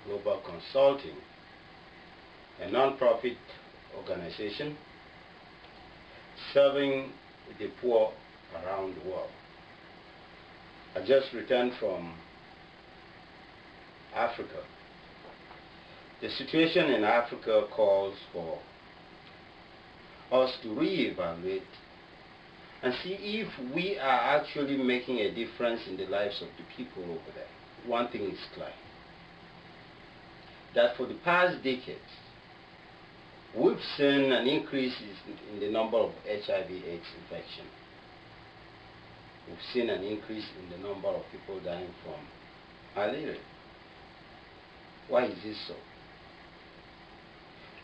Global Consulting, a non-profit organization serving the poor around the world. I just returned from Africa. The situation in Africa calls for us to reevaluate and see if we are actually making a difference in the lives of the people over there. One thing is clear, that for the past decades, we've seen an increase in the number of HIV/AIDS infection. We've seen an increase in the number of people dying from malaria. Why is this so?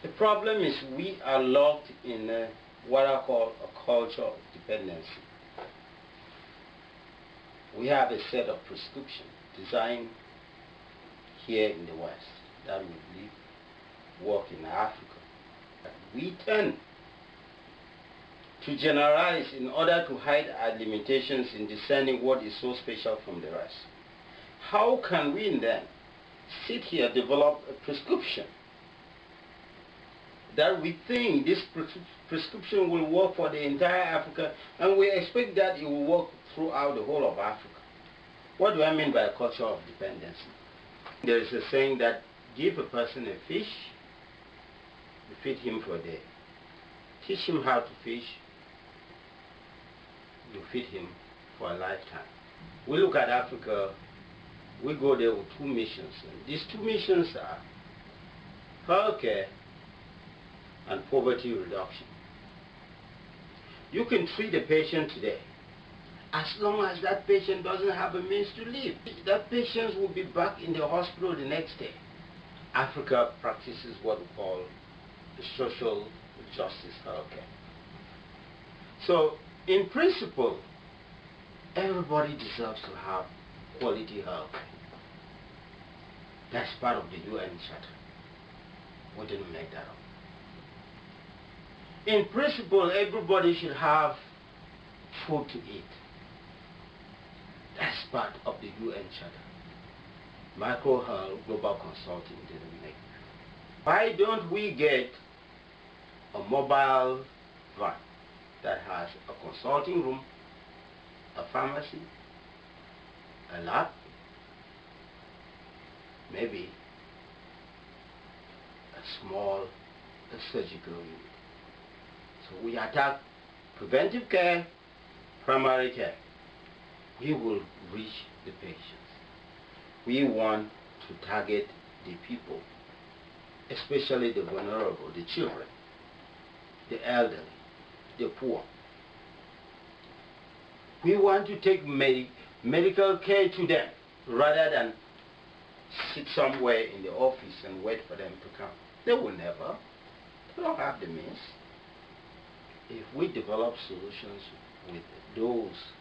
The problem is we are locked in what I call a culture of dependency. We have a set of prescriptions designed here in the West that we believe work in Africa. We tend to generalize in order to hide our limitations in discerning what is so special from the rest. How can we then sit here, develop a prescription that we think this prescription will work for the entire Africa, and we expect that it will work throughout the whole of Africa? What do I mean by a culture of dependency? There is a saying that give a person a fish, you feed him for a day. Teach him how to fish, you feed him for a lifetime. We look at Africa, we go there with two missions. And these two missions are healthcare and poverty reduction. You can treat a patient today. As long as that patient doesn't have a means to live, that patient will be back in the hospital the next day. Africa practices what we call the social justice healthcare. So, in principle, everybody deserves to have quality health. That's part of the UN Charter. We didn't make that up. In principle, everybody should have food to eat. That's part of the UN Charter. Micro Health Global Consulting didn't make it. Why don't we get a mobile van that has a consulting room, a pharmacy, a lab, maybe a small surgical unit? So we attack preventive care, primary care. We will reach the patients. We want to target the people, especially the vulnerable, the children, the elderly, the poor. We want to take medical care to them rather than sit somewhere in the office and wait for them to come. They will never. They don't have the means. If we develop solutions with those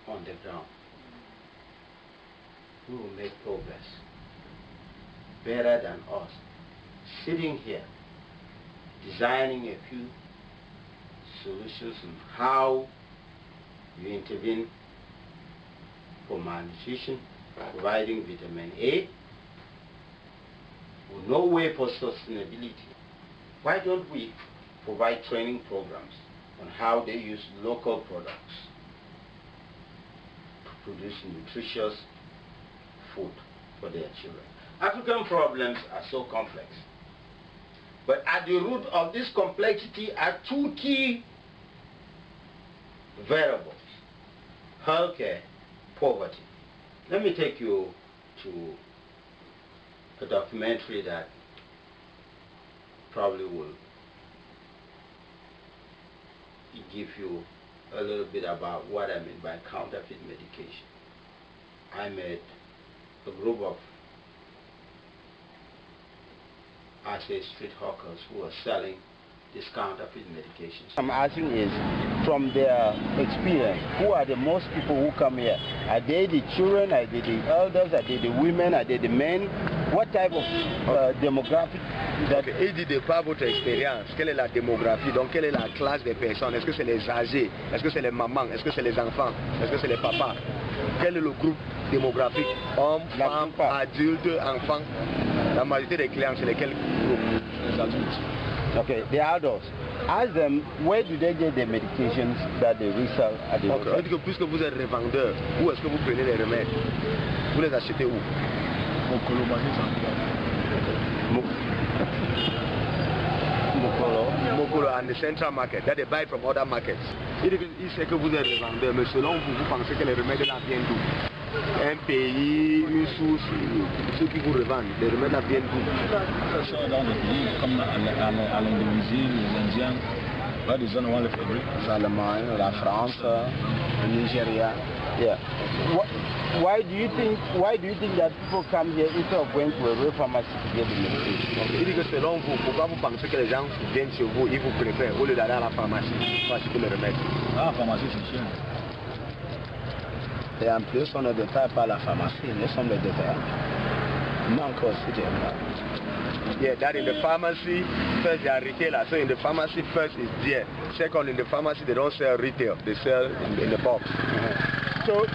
on the ground, we will make progress better than us sitting here designing a few solutions on how you intervene for malnutrition, providing vitamin A, with no way for sustainability. Why don't we provide training programs on how they use local products to produce nutritious food for their children? African problems are so complex. But at the root of this complexity are two key variables: healthcare, poverty. Let me take you to a documentary that probably will give you a little bit about what I mean by counterfeit medication. I met a group of street hawkers who are selling these counterfeit medications. I'm asking is, from their experience, who are the most people who come here? Are they the children? Are they the elders? Are they the women? Are they the men? What type of demographic? Et dit de par votre expérience, quelle est la démographie, donc quelle est la classe des personnes? Est-ce que c'est les âgés? Est-ce que c'est les mamans? Est-ce que c'est les enfants? Est-ce que c'est les papas? Quel est le groupe démographique? Hommes, femmes, adultes, enfants? La majorité des clients, c'est lesquels groupes? Les adultes. Okay, the adults. Ask them, where do they get the medications that they resell at the hospital? Okay. Puisque vous êtes revendeur, où est-ce que vous prenez les remèdes? Vous les achetez où? Mokolo and the central market, that they buy from other markets. Il sait que vous êtes revendeur, mais selon vous, vous pensez que les remèdes là viennent d'où? Un pays, une source, ceux qui vous revendent, les remèdes là viennent d'où? Dans des pays comme l'Indonésie, les Indiens, là des zones où on les fabrique. L'Allemagne, la France, le Nigeria. Yeah. Why do you think that people come here instead of going to a real pharmacy to get the medication? Il dit que selon vous, pourquoi vous pensez que les gens viennent chez vous, ils vous préfèrent au lieu d'aller à la pharmacie pour acheter le remède? Ah, la pharmacie c'est cher. Et en plus, on ne détaille pas la pharmacie, nous sommes les détaillants. Non, encore si j'ai mal. Yeah, that in the pharmacy, first they are retailer. So in the pharmacy, first is there. Second, in the pharmacy, they don't sell retail. They sell in the box. So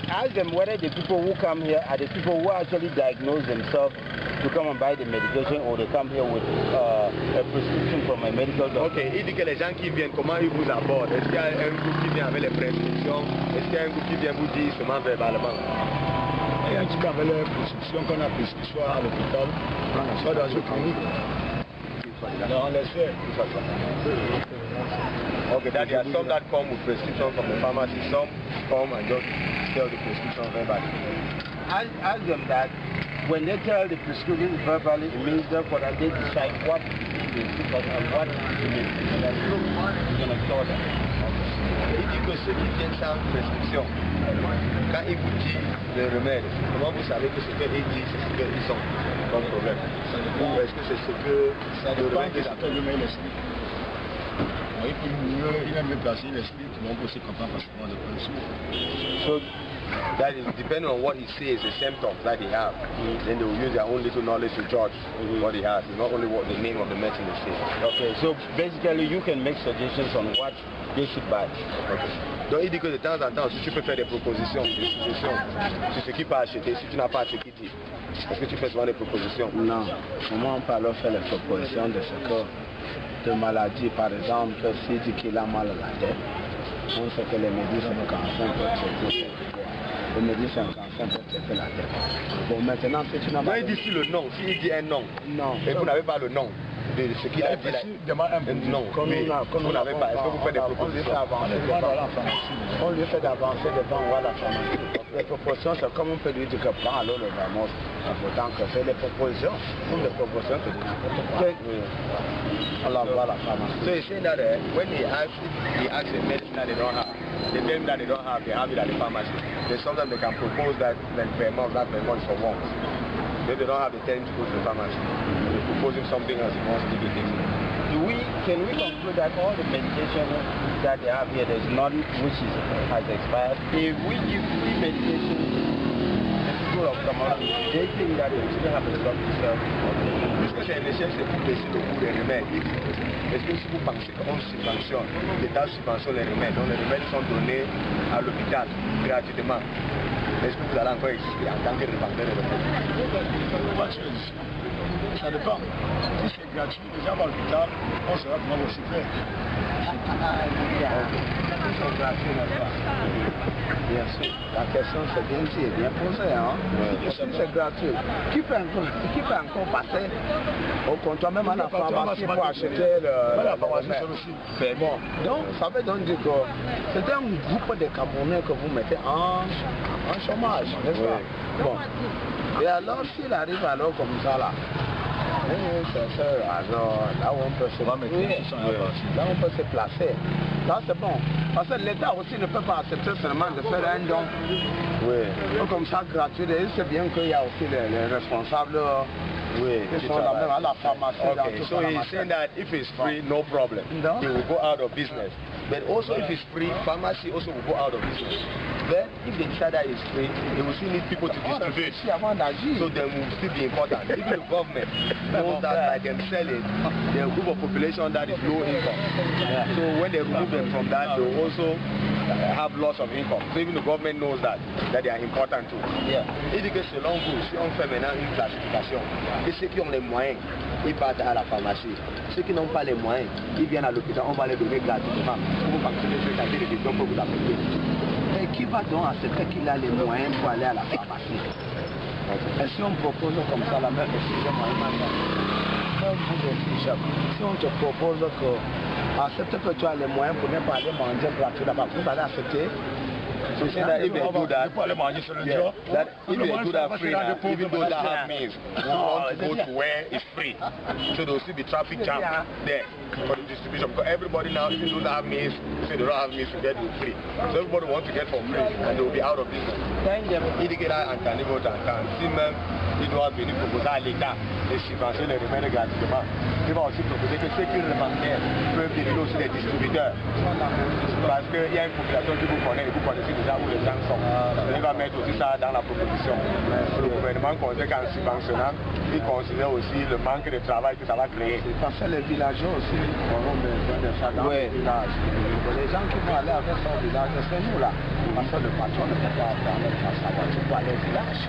ask them whether the people who come here are the people who actually diagnose themselves to come and buy the medication, or they come here with a prescription from a medical doctor. Ok, il dit que les gens qui viennent, comment ils vous abordent? Est-ce qu'il y a un groupe qui vient avec les prescriptions? Est-ce qu'il y a un groupe qui vient vous dire seulement verbalement? Il y a un type avec les prescriptions qu'on a prises soit à l'hôpital, soit dans une clinique. On les fait. Okay, that there are some that come with prescription from the pharmacy, some come and just tell the prescription verbally. Ask them that when they tell the prescription verbally, it means therefore that they decide what they put and what they make. And then look, we're going to cure them. Il dit que ceux qui viennent sans prescription, quand ils vous disent le remède, comment vous savez que ce qu'ils disent, c'est ce qu'ils sont comme problème? Ou est-ce que c'est ce que ça le dépend remède de ce que le mail explique. Il est mieux placé, il explique, mais on peut aussi comprendre facilement le principe. So that is depending on what he says, the symptoms that he have. Then they will use their own little knowledge to judge what he has, not only what the name of the medicine is saying. Okay, so basically you can make suggestions on what they should buy. Okay. Donc il dit que de temps en temps, si tu peux faire des propositions, des suggestions sur ce qu'il peut acheter, si tu n'as pas ce qu'il dit, est-ce que tu fais souvent des propositions? Non, moi on peut faire les propositions de ce que de maladies, par exemple, s'il dit qu'il a mal à la tête, on sait que les médecins cancer peuvent traiter. Les médecins cancer peuvent traiter la tête. Bon, maintenant, si tu n'as pas... il dit si le nom, s'il dit un nom, et vous n'avez pas le nom de ce qu'il a dit là, non, mais vous n'avez pas, est-ce que vous faites des propositions? On lui fait d'avancer devant on va la pharmacie. Les propositions, c'est comme on peut lui dire que prends alors le Vamos, important que c'est des propositions. Comme des propositions que de n'importe quoi. On l'envoie à la pharmacie. So he's saying that when he asks a medicine that they don't have, They tell me that they don't have, they have it at the pharmacy. Then sometimes they can propose that per month is for once. Then they don't have, they tell him to go to the pharmacy. They're proposing something else he wants to give it. Can we conclude that all the medication that they have here, there's none which has expired? If we give free medication to people of Cameroon, they think that they still have a stock to sell. Puisque c'est l'échelle, c'est pour baisser le coût des remèdes. Est-ce que si vous pensez qu'on subventionne, l'État subventionne les remèdes, donc les remèdes sont donnés à l'hôpital gratuitement, est-ce que vous allez encore exister en tant que revendeur de remèdes? Ça dépend. Si c'est gratuit, les gens vont à l'hôpital, on sera vraiment aussi près. Bien sûr, la question c'est bien posée. Hein? Si c'est gratuit, qui peut encore passer au comptoir, même à la pharmacie pour acheter la pharmacie aussi. Mais bon, donc ça veut donc dire que c'est un groupe de Camerounais que vous mettez en chômage, n'est-ce pas? Bon. Et alors s'il arrive alors comme ça là, alors là où on peut se placer, là c'est bon. Parce que l'État aussi ne peut pas accepter seulement de faire un don. Oui. Comme ça gratuit, et c'est bien qu'il y a aussi les responsables. Qui sont là même à la pharmacie. Okay, so he's saying that if it's free, no problem. No? They will go out of business. But also if it's free, pharmacy also will go out of business. Then if they decide that it's free, they will still need people to distribute. So they will still be important. Even the government knows that by them selling, there are a group of population that is low income. So when they remove them from that, they will also have lots of income. So even the government knows that they are important too. Et dit que selon vous, si on fait maintenant une classification, et ceux qui ont les moyens, ils partent à la pharmacie. Ceux qui n'ont pas les moyens, ils viennent à l'hôpital, on va les donner gratuitement. Vous pensez que c'est des questions pour vous affecter. Et qui va donc accepter qu'il a les moyens pour aller à la pharmacie? Et si on propose comme ça la même, excusez-moi, si on te propose que accepte que tu as les moyens pour ne pas aller manger gratuit là-bas, vous allez accepter? So say that if they do that, that if they do that free now, even those that have means want to go to where it's free. So there will still be traffic jam there for the distribution. Because everybody now, even those that have means, say they don't have means to get it free. So everybody wants to get for free and they will be out of business. Indiquera en niveau d'entente. Si même il doit venir proposer à l'État de subventionner les remèdes gratuitement, il va aussi proposer que ceux qui revendaient peuvent devenir aussi des distributeurs. Parce qu'il y a une population que vous connaissez déjà où les gens sont. Il va mettre aussi ça dans la proposition. Le gouvernement considère qu'en subventionnant, il considère aussi le manque de travail que ça va créer. Parce que les villageois aussi auront besoin de ça dans les villages. Les gens qui vont aller avec son village, c'est nous là. Parce que le patron ne peut pas permettre à sa voiture pour aller au village.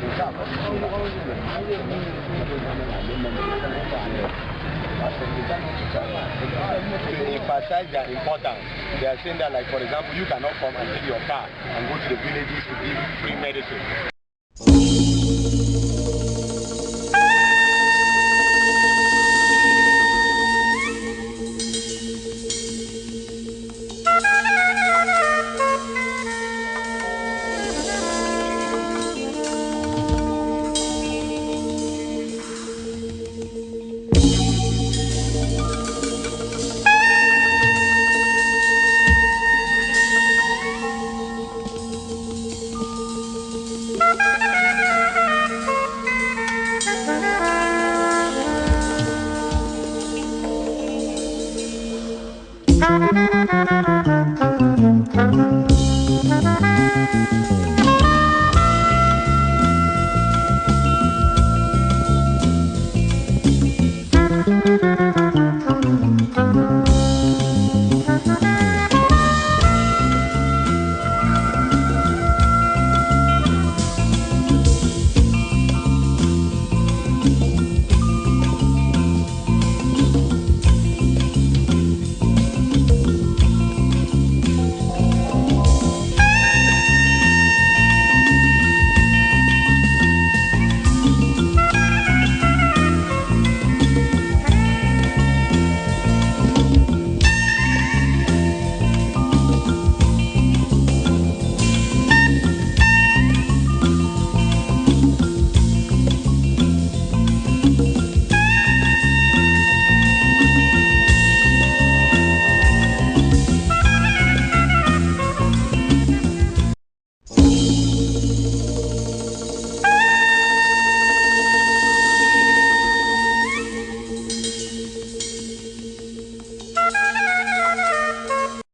Déjà, parce que the emphasize their importance. They are saying that, like, for example, you cannot come and take your car and go to the villages to give free medicine.